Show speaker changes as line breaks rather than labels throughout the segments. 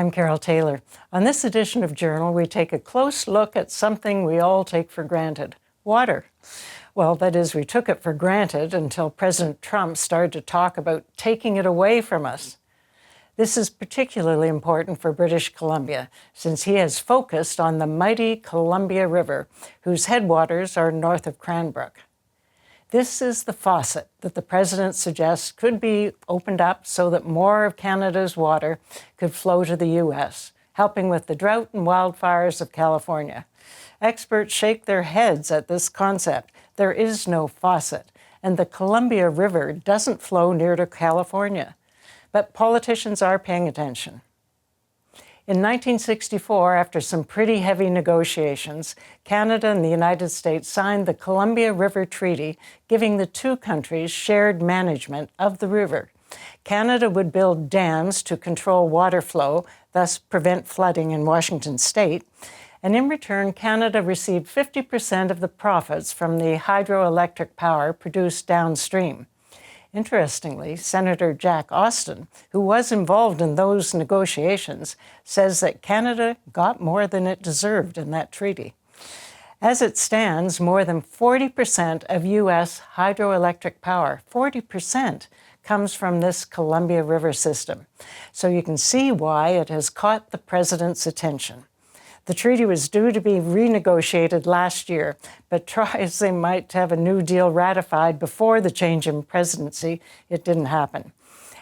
I'm Carole Taylor. On this edition of Journal, we take a close look at something we all take for granted: water. Well, that is, we took it for granted until President Trump started to talk about taking it away from us. This is particularly important for British Columbia, since he has focused on the mighty Columbia River, whose headwaters are north of Cranbrook. This is the faucet that the president suggests could be opened up so that more of Canada's water could flow to the U.S., helping with the drought and wildfires of California. Experts shake their heads at this concept. There is no faucet, and the Columbia River doesn't flow near to California. But politicians are paying attention. In 1964, after some pretty heavy negotiations, Canada and the United States signed the Columbia River Treaty, giving the two countries shared management of the river. Canada would build dams to control water flow, thus prevent flooding in Washington state. And in return, Canada received 50% of the profits from the hydroelectric power produced downstream. Interestingly, Senator Jack Austin, who was involved in those negotiations, says that Canada got more than it deserved in that treaty. As it stands, more than 40% of U.S. hydroelectric power, 40%, comes from this Columbia River system. So you can see why it has caught the president's attention. The treaty was due to be renegotiated last year, but try as they might to have a new deal ratified before the change in presidency, it didn't happen.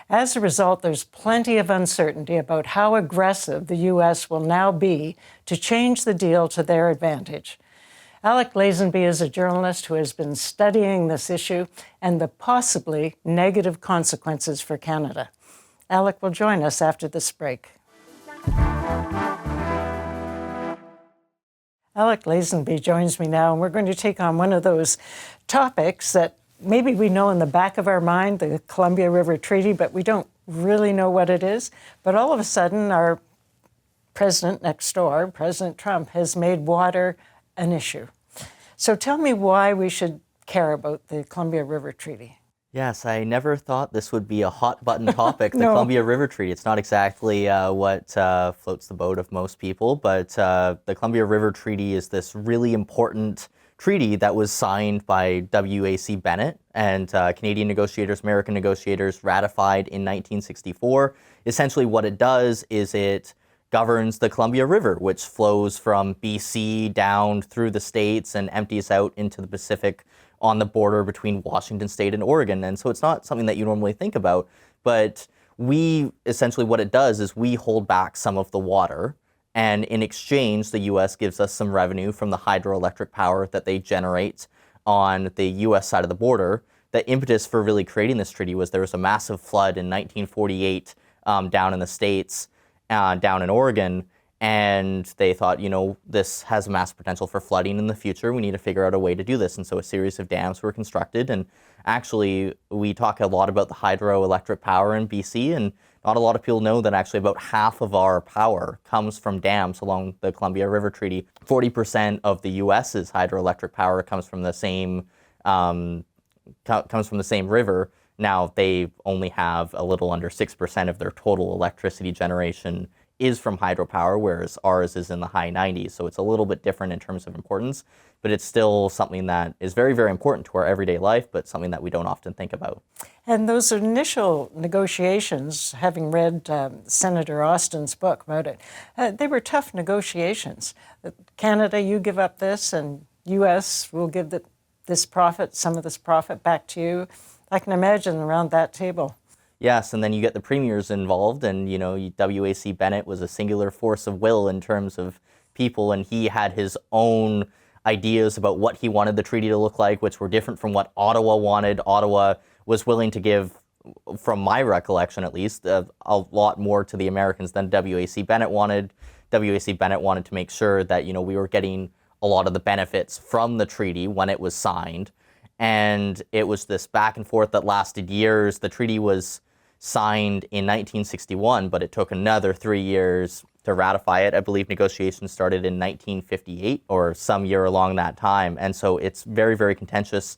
As a result, there's plenty of uncertainty about how aggressive the U.S. will now be to change the deal to their advantage. Alec Lazenby is a journalist who has been studying this issue and the possibly negative consequences for Canada. Alec will join us after this break. Alec Lazenby joins me now, and we're going to take on one of those topics that maybe we know in the back of our mind, the Columbia River Treaty, but we don't really know what it is. But all of a sudden, our president next door, President Trump, has made water an issue. So tell me why we should care about the Columbia River Treaty.
Yes, I never thought this would be a hot-button topic, the
No.
Columbia River Treaty. It's not exactly what floats the boat of most people, but the Columbia River Treaty is this really important treaty that was signed by W.A.C. Bennett and Canadian negotiators, American negotiators, ratified in 1964. Essentially what it does is it governs the Columbia River, which flows from BC down through the states and empties out into the Pacific on the border between Washington state and Oregon. And so it's not something that you normally think about, but essentially what it does is we hold back some of the water, and in exchange, the U.S. gives us some revenue from the hydroelectric power that they generate on the U.S. side of the border. The impetus for really creating this treaty was there was a massive flood in 1948 down in the States, down in Oregon, and they thought, this has massive potential for flooding in the future. We need to figure out a way to do this. And so a series of dams were constructed. And actually, we talk a lot about the hydroelectric power in BC, and not a lot of people know that actually about half of our power comes from dams along the Columbia River Treaty. 40% of the U.S.'s hydroelectric power comes from the same river. Now, they only have a little under 6% of their total electricity generation is from hydropower, whereas ours is in the high 90s. So it's a little bit different in terms of importance, but it's still something that is very, very important to our everyday life, but something that we don't often think about.
And those initial negotiations, having read Senator Austin's book about it, they were tough negotiations. Canada, you give up this, and U.S. will give some of this profit back to you. I can imagine around that table.
Yes, and then you get the premiers involved, and W.A.C. Bennett was a singular force of will in terms of people, and he had his own ideas about what he wanted the treaty to look like, which were different from what Ottawa wanted. Ottawa was willing to give, from my recollection at least, a lot more to the Americans than W.A.C. Bennett wanted. W.A.C. Bennett wanted to make sure that we were getting a lot of the benefits from the treaty when it was signed, and it was this back and forth that lasted years. The treaty was signed in 1961, but it took another 3 years to ratify it. I believe negotiations started in 1958 or some year along that time. And so it's very, very contentious.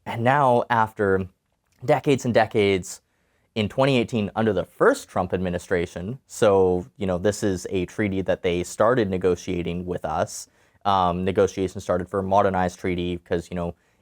And now, after decades and decades, in 2018 under the first Trump administration. So, this is a treaty that they started negotiating with us. Negotiations started for a modernized treaty because,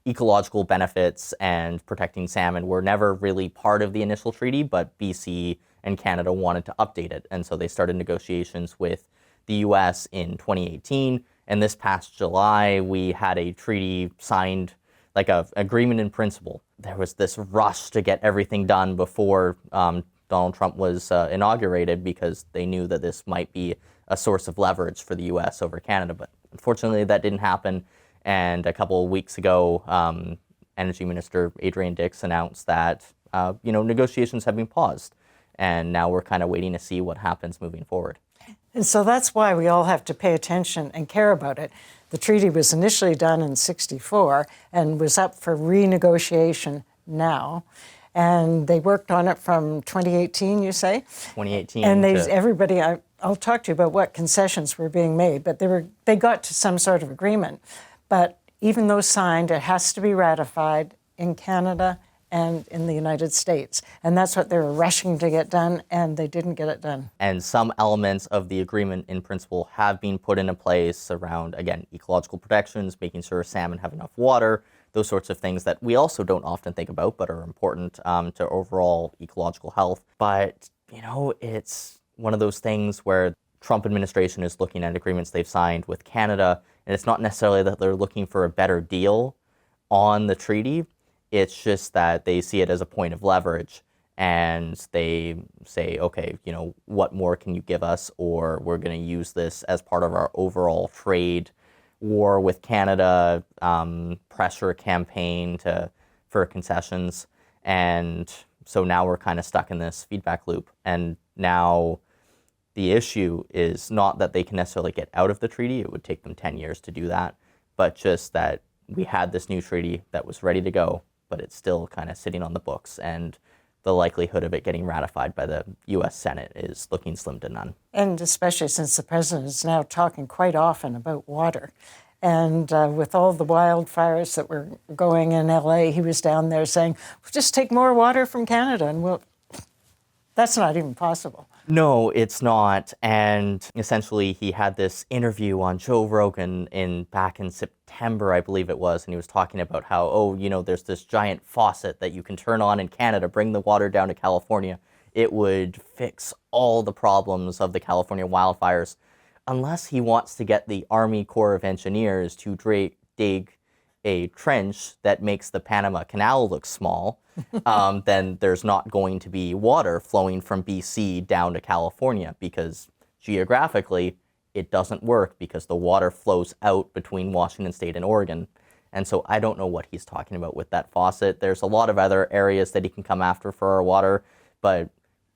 ecological benefits and protecting salmon were never really part of the initial treaty, but BC and Canada wanted to update it. And so they started negotiations with the US in 2018. And this past July, we had a treaty signed, like an agreement in principle. There was this rush to get everything done before Donald Trump was inaugurated because they knew that this might be a source of leverage for the US over Canada. But unfortunately, that didn't happen. And a couple of weeks ago, Energy Minister Adrian Dix announced that, negotiations have been paused. And now we're kind of waiting to see what happens moving forward.
And so that's why we all have to pay attention and care about it. The treaty was initially done in '64 and was up for renegotiation now. And they worked on it from 2018, you say?
2018.
And everybody, I'll talk to you about what concessions were being made, but they got to some sort of agreement. But even though signed, it has to be ratified in Canada and in the United States. And that's what they were rushing to get done, and they didn't get it done.
And some elements of the agreement in principle have been put into place around, again, ecological protections, making sure salmon have enough water, those sorts of things that we also don't often think about, but are important to overall ecological health. But, it's one of those things where Trump administration is looking at agreements they've signed with Canada, and it's not necessarily that they're looking for a better deal on the treaty. It's just that they see it as a point of leverage, and they say, okay, what more can you give us? Or we're going to use this as part of our overall trade war with Canada, pressure campaign for concessions. And so now we're kind of stuck in this feedback loop. And now the issue is not that they can necessarily get out of the treaty. It would take them 10 years to do that, but just that we had this new treaty that was ready to go, but it's still kind of sitting on the books, and the likelihood of it getting ratified by the U.S. Senate is looking slim to none.
And especially since the president is now talking quite often about water. And with all the wildfires that were going in L.A., he was down there saying, we'll just take more water from Canada, and that's not even possible.
No, it's not. And essentially, he had this interview on Joe Rogan back in September, I believe it was, and he was talking about how, there's this giant faucet that you can turn on in Canada, bring the water down to California. It would fix all the problems of the California wildfires, unless he wants to get the Army Corps of Engineers to dig a trench that makes the Panama Canal look small. Then there's not going to be water flowing from BC down to California, because geographically it doesn't work, because the water flows out between Washington State and Oregon. And so I don't know what he's talking about with that faucet. There's a lot of other areas that he can come after for our water, but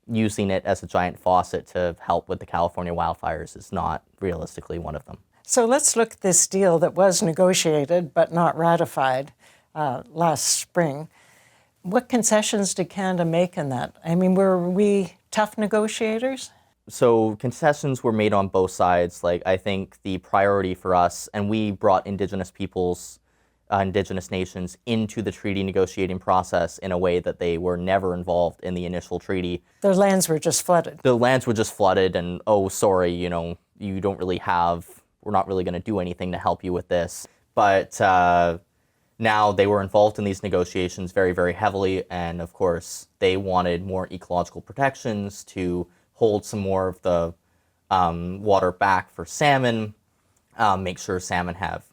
using it as a giant faucet to help with the California wildfires is not realistically one of them.
So let's look at this deal that was negotiated but not ratified last spring. What concessions did Canada make in that? I mean, were we tough negotiators?
So concessions were made on both sides. I think the priority for us, and we brought Indigenous peoples, Indigenous nations into the treaty negotiating process in a way that they were never involved in the initial treaty.
Their lands were just flooded.
The lands were just flooded, and sorry, you don't really we're not really going to do anything to help you with this. But now they were involved in these negotiations very, very heavily. And of course, they wanted more ecological protections to hold some more of the water back for salmon, make sure salmon have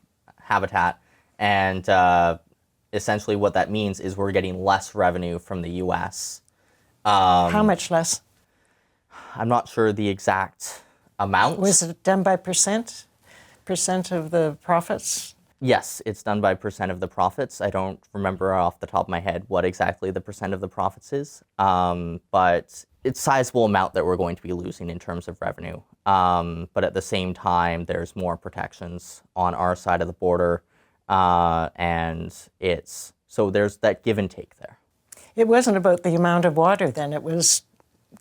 habitat. And essentially what that means is we're getting less revenue from the U.S.
How much less?
I'm not sure the exact amount.
Was it done by percent? Percent of the profits?
Yes, it's done by percent of the profits. I don't remember off the top of my head what exactly the percent of the profits is, but it's a sizable amount that we're going to be losing in terms of revenue. But at the same time, there's more protections on our side of the border, and so there's that give and take there.
It wasn't about the amount of water then. It was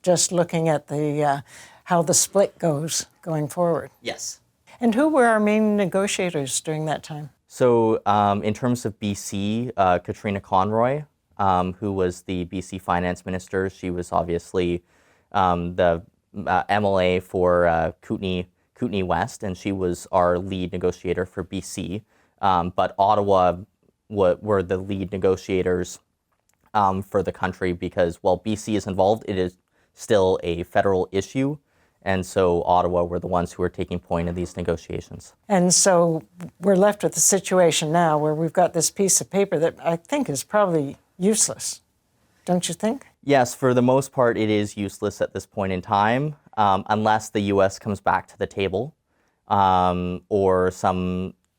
just looking at the how the split goes going forward.
Yes.
And who were our main negotiators during that time?
So in terms of BC, Katrina Conroy who was the BC finance minister. She was obviously the MLA for Kootenay West, and she was our lead negotiator for BC. But Ottawa were the lead negotiators for the country because while BC is involved, it is still a federal issue. And so Ottawa were the ones who were taking point in these negotiations.
And so we're left with a situation now where we've got this piece of paper that I think is probably useless. Don't you think?
Yes, for the most part, it is useless at this point in time, unless the U.S. comes back to the table or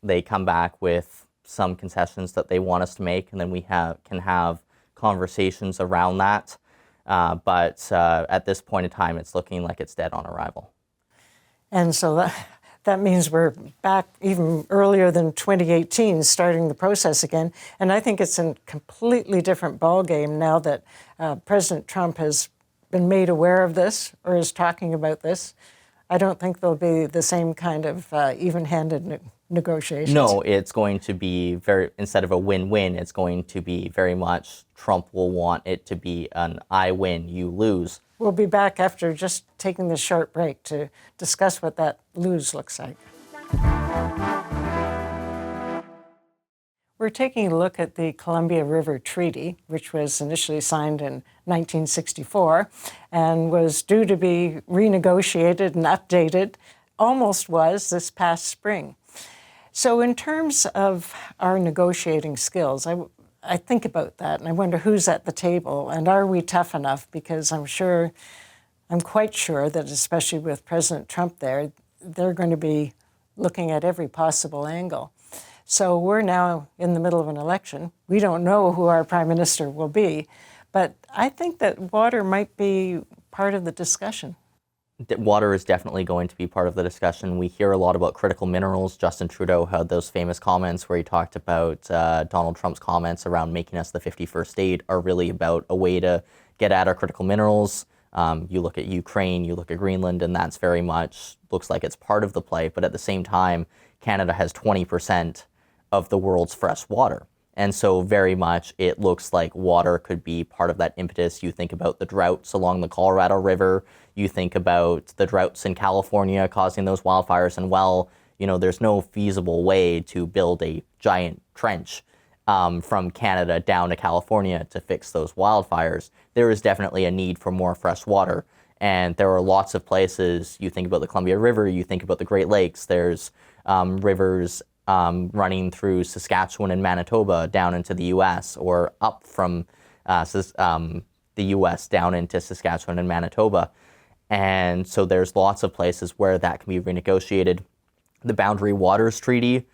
they come back with some concessions that they want us to make, and then we can have conversations around that. But at this point in time, it's looking like it's dead on arrival.
And so that means we're back even earlier than 2018, starting the process again. And I think it's a completely different ballgame now that President Trump has been made aware of this or is talking about this. I don't think there'll be the same kind of even-handed negotiations.
No, it's going to be instead of a win-win, it's going to be very much Trump will want it to be an I win, you lose.
We'll be back after just taking this short break to discuss what that lose looks like. We're taking a look at the Columbia River Treaty, which was initially signed in 1964 and was due to be renegotiated and updated, almost was this past spring. So in terms of our negotiating skills, I think about that and I wonder who's at the table and are we tough enough? Because I'm quite sure that especially with President Trump there, they're going to be looking at every possible angle. So we're now in the middle of an election. We don't know who our prime minister will be, but I think that water might be part of the discussion.
Water is definitely going to be part of the discussion. We hear a lot about critical minerals. Justin Trudeau had those famous comments where he talked about Donald Trump's comments around making us the 51st state are really about a way to get at our critical minerals. You look at Ukraine, you look at Greenland, and that's very much looks like it's part of the play. But at the same time, Canada has 20% of the world's fresh water. And so very much it looks like water could be part of that impetus. You think about the droughts along the Colorado River. You think about the droughts in California causing those wildfires. And there's no feasible way to build a giant trench from Canada down to California to fix those wildfires. There is definitely a need for more fresh water. And there are lots of places. You think about the Columbia River, you think about the Great Lakes. There's rivers running through Saskatchewan and Manitoba down into the U.S. or up from the U.S. down into Saskatchewan and Manitoba. And so there's lots of places where that can be renegotiated. The Boundary Waters Treaty,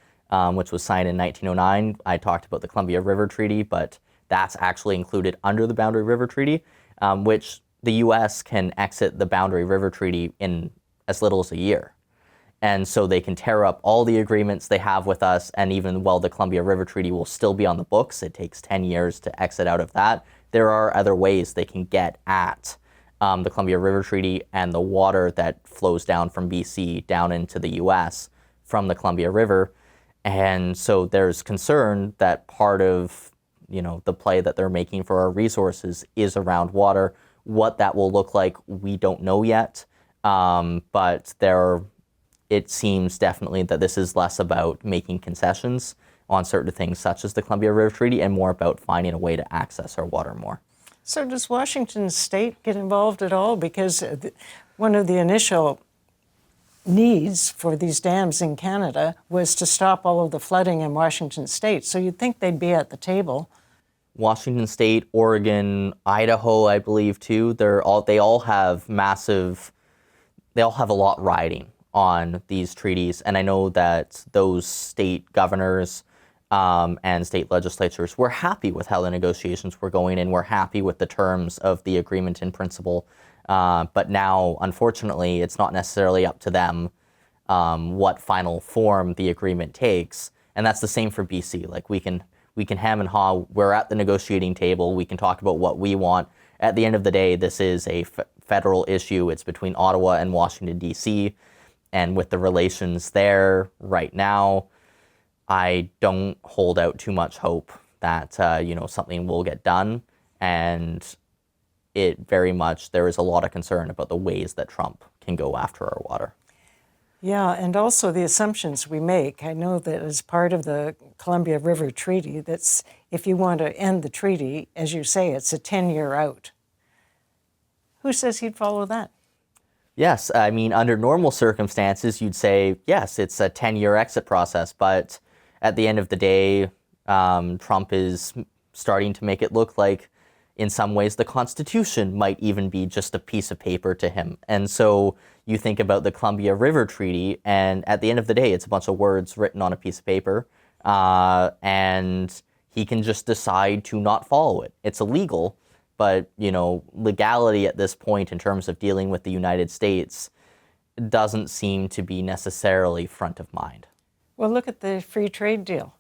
which was signed in 1909, I talked about the Columbia River Treaty, but that's actually included under the Boundary River Treaty, which the U.S. can exit the Boundary River Treaty in as little as a year. And so they can tear up all the agreements they have with us, and even while the Columbia River Treaty will still be on the books, it takes 10 years to exit out of that, there are other ways they can get at the Columbia River Treaty and the water that flows down from BC down into the US from the Columbia River. And so there's concern that part of the play that they're making for our resources is around water. What that will look like, we don't know yet, but it seems definitely that this is less about making concessions on certain things such as the Columbia River Treaty and more about finding a way to access our water more.
So does Washington State get involved at all? Because one of the initial needs for these dams in Canada was to stop all of the flooding in Washington State. So you'd think they'd be at the table.
Washington State, Oregon, Idaho, I believe too. They all have a lot riding on these treaties. And I know that those state governors and state legislatures were happy with how the negotiations were going and were happy with the terms of the agreement in principle. But now, unfortunately, it's not necessarily up to them what final form the agreement takes. And that's the same for BC. Like we can hem and haw. We're at the negotiating table. We can talk about what we want. At the end of the day, this is a federal issue. It's between Ottawa and Washington, D.C. And with the relations there right now, I don't hold out too much hope that something will get done, and there is a lot of concern about the ways that Trump can go after our water.
Yeah, and also the assumptions we make. I know that as part of the Columbia River Treaty, that's if you want to end the treaty, as you say, it's a 10-year out. Who says he'd follow that?
Yes, I mean, under normal circumstances, you'd say, yes, it's a 10-year exit process. But at the end of the day, Trump is starting to make it look like, in some ways, the Constitution might even be just a piece of paper to him. And so you think about the Columbia River Treaty, and at the end of the day, it's a bunch of words written on a piece of paper, and he can just decide to not follow it. It's illegal, but, legality at this point in terms of dealing with the United States doesn't seem to be necessarily front of mind.
Well, look at the free trade deal.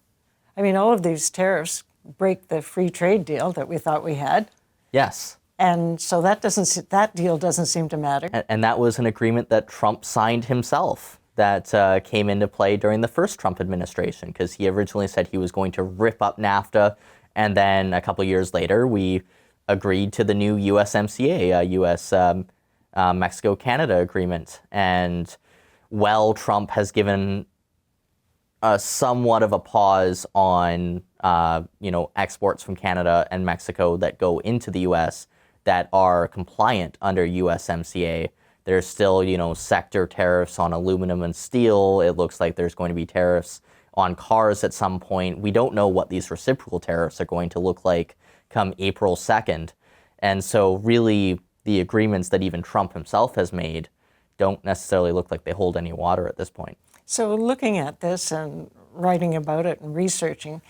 I mean, all of these tariffs break the free trade deal that we thought we had.
Yes.
And so that deal doesn't seem to matter.
And that was an agreement that Trump signed himself that came into play during the first Trump administration, because he originally said he was going to rip up NAFTA, and then a couple years later we agreed to the new USMCA, U.S. Mexico-Canada agreement. And while Trump has given somewhat of a pause on exports from Canada and Mexico that go into the U.S. that are compliant under USMCA, there's still, sector tariffs on aluminum and steel. It looks like there's going to be tariffs on cars at some point. We don't know what these reciprocal tariffs are going to look like come April 2nd. And so really the agreements that even Trump himself has made don't necessarily look like they hold any water at this point.
So looking at this and writing about it and researching,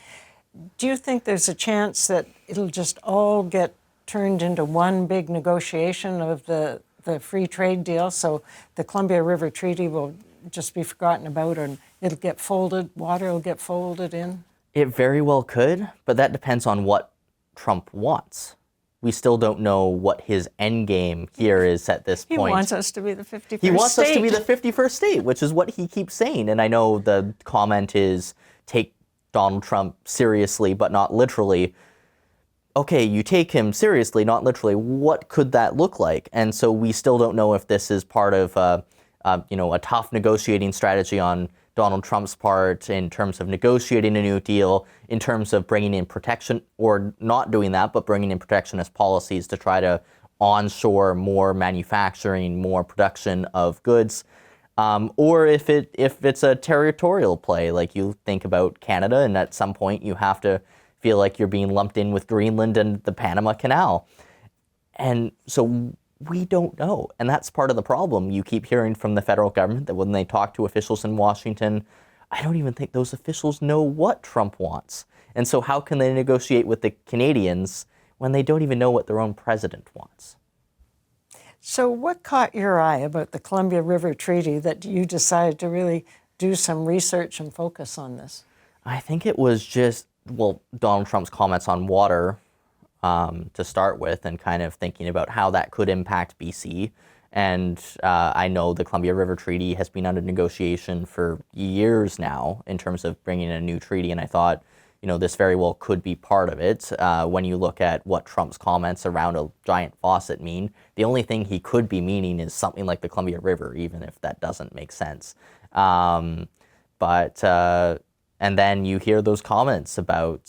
do you think there's a chance that it'll just all get turned into one big negotiation of the free trade deal? So the Columbia River Treaty will just be forgotten about and it'll get folded, water will get folded in?
It very well could, but that depends on what Trump wants. We still don't know what his end game here is at this point.
He wants us to be the 51st state.
He wants us to be the 51st state, which is what he keeps saying. And I know the comment is take Donald Trump seriously, but not literally. Okay, you take him seriously, not literally. What could that look like? And so we still don't know if this is part of a tough negotiating strategy on Donald Trump's part in terms of negotiating a new deal, in terms of bringing in protection, or not doing that, but bringing in protectionist policies to try to onshore more manufacturing, more production of goods, or if it's a territorial play, like you think about Canada, and at some point you have to feel like you're being lumped in with Greenland and the Panama Canal. And so we don't know. And that's part of the problem. You keep hearing from the federal government that when they talk to officials in Washington, I don't even think those officials know what Trump wants. And so how can they negotiate with the Canadians when they don't even know what their own president wants?
So what caught your eye about the Columbia River Treaty that you decided to really do some research and focus on this?
I think it was just, Donald Trump's comments on water to start with, and kind of thinking about how that could impact BC. And I know the Columbia River Treaty has been under negotiation for years now in terms of bringing in a new treaty, and I thought, this very well could be part of it. When you look at what Trump's comments around a giant faucet mean, the only thing he could be meaning is something like the Columbia River, even if that doesn't make sense. And then you hear those comments about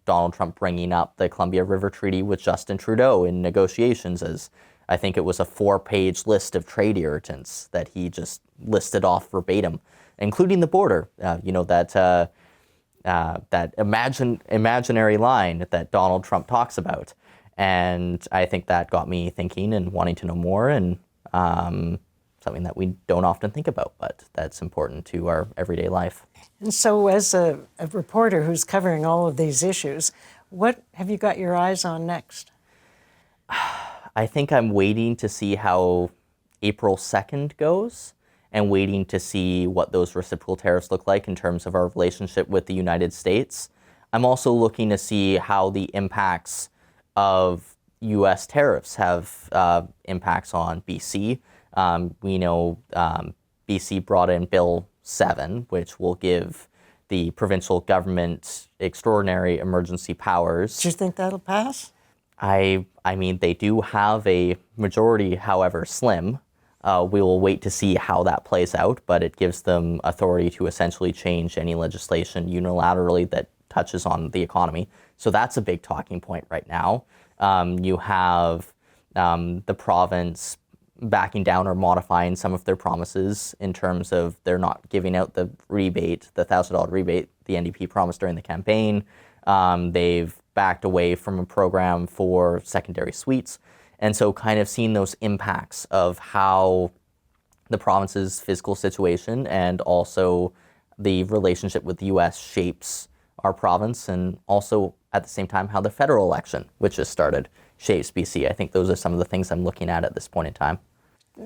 Donald Trump bringing up the Columbia River Treaty with Justin Trudeau in negotiations, as I think it was a 4-page list of trade irritants that he just listed off verbatim, including the border, that imaginary line that Donald Trump talks about. And I think that got me thinking and wanting to know more, and something that we don't often think about, but that's important to our everyday life.
And so as a reporter who's covering all of these issues, what have you got your eyes on next?
I think I'm waiting to see how April 2nd goes, and waiting to see what those reciprocal tariffs look like in terms of our relationship with the United States. I'm also looking to see how the impacts of U.S. tariffs have impacts on BC. We know BC brought in Bill 7, which will give the provincial government extraordinary emergency powers.
Do you think that'll pass?
I mean, they do have a majority, however slim. We will wait to see how that plays out, but it gives them authority to essentially change any legislation unilaterally that touches on the economy. So that's a big talking point right now. You have the province backing down or modifying some of their promises in terms of they're not giving out the rebate, the $1,000 rebate the NDP promised during the campaign. They've backed away from a program for secondary suites. And so kind of seeing those impacts of how the province's fiscal situation and also the relationship with the US shapes our province, and also at the same time how the federal election, which has started, shapes BC. I think those are some of the things I'm looking at this point in time.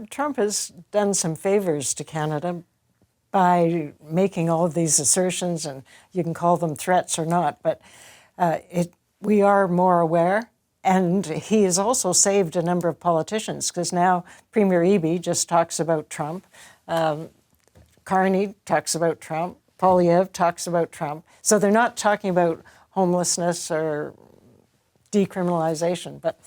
Trump has done some favors to Canada by making all of these assertions, and you can call them threats or not, but we are more aware. And he has also saved a number of politicians, because now Premier Eby just talks about Trump. Carney talks about Trump. Poilievre talks about Trump. So they're not talking about homelessness or decriminalization. But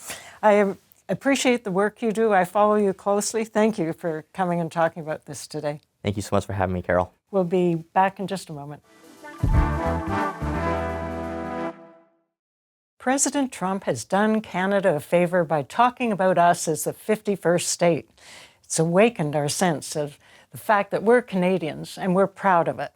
I appreciate the work you do. I follow you closely. Thank you for coming and talking about this today.
Thank you so much for having me, Carole.
We'll be back in just a moment. President Trump has done Canada a favor by talking about us as the 51st state. It's awakened our sense of the fact that we're Canadians and we're proud of it.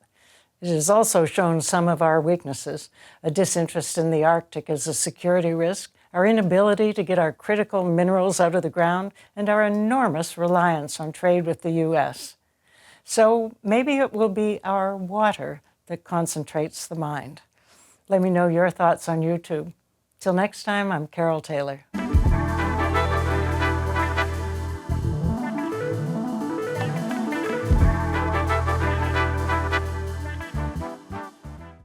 It has also shown some of our weaknesses, a disinterest in the Arctic as a security risk, our inability to get our critical minerals out of the ground, and our enormous reliance on trade with the US. So maybe it will be our water that concentrates the mind. Let me know your thoughts on YouTube. Till next time, I'm Carole Taylor.